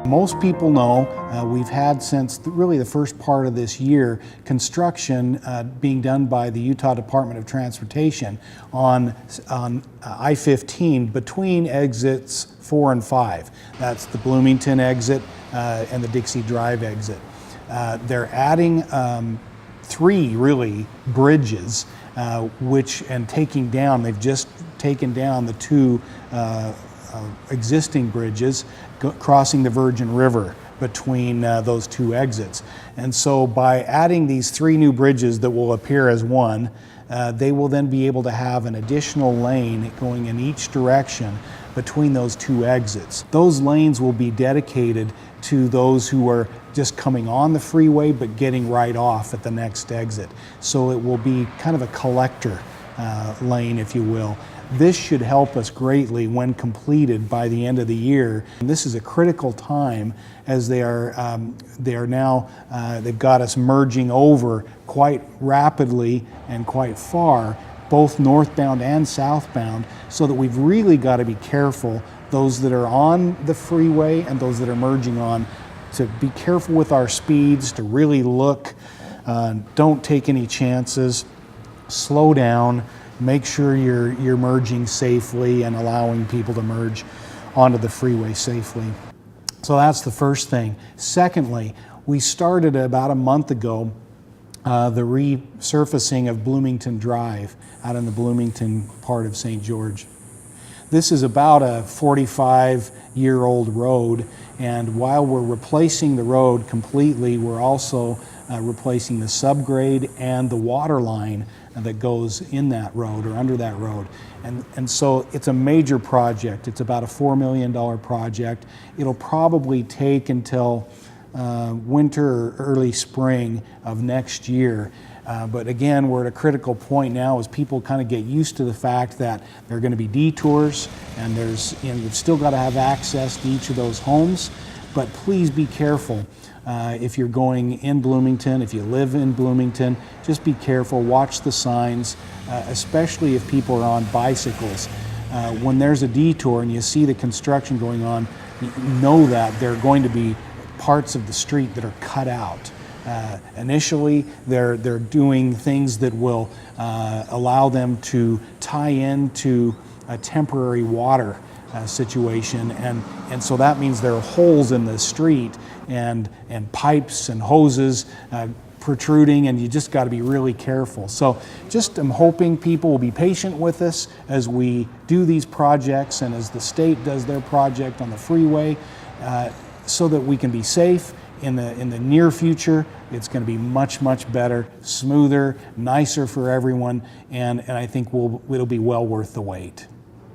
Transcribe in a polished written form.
Most people know we've had since really the first part of this year construction being done by the Utah Department of Transportation on I-15 between exits 4 and 5. That's the Bloomington exit and the Dixie Drive exit. They're adding 3 really bridges they've just taken down the 2 existing bridges crossing the Virgin River between those 2 exits. And so by adding these 3 new bridges that will appear as one, they will then be able to have an additional lane going in each direction between those 2 exits. Those lanes will be dedicated to those who are just coming on the freeway but getting right off at the next exit. So it will be kind of a collector lane, if you will. This should help us greatly when completed by the end of the year. And this is a critical time as they've got us merging over quite rapidly and quite far, both northbound and southbound, so that we've really got to be careful, those that are on the freeway and those that are merging on, to be careful with our speeds, to really look, don't take any chances, slow down, make sure you're merging safely and allowing people to merge onto the freeway safely. So that's the first thing. Secondly, we started about a month ago the resurfacing of Bloomington Drive out in the Bloomington part of St. George. This is about a 45-year-old road, and while we're replacing the road completely, we're also replacing the subgrade and the water line that goes in that road or under that road. And so it's a major project. It's about a $4 million project. It'll probably take until winter or early spring of next year. But again, we're at a critical point now as people kind of get used to the fact that there are going to be detours, and you've still got to have access to each of those homes. But please be careful. If you're going in Bloomington, if you live in Bloomington, just be careful, watch the signs, especially if people are on bicycles. When there's a detour and you see the construction going on, know that there are going to be parts of the street that are cut out. Initially, they're doing things that will allow them to tie into a temporary water situation, and so that means there are holes in the street and pipes and hoses protruding, and you just got to be really careful. So just I'm hoping people will be patient with us as we do these projects and as the state does their project on the freeway, so that we can be safe. In the near future, it's going to be much, much better, smoother, nicer for everyone, and I think it'll be well worth the wait.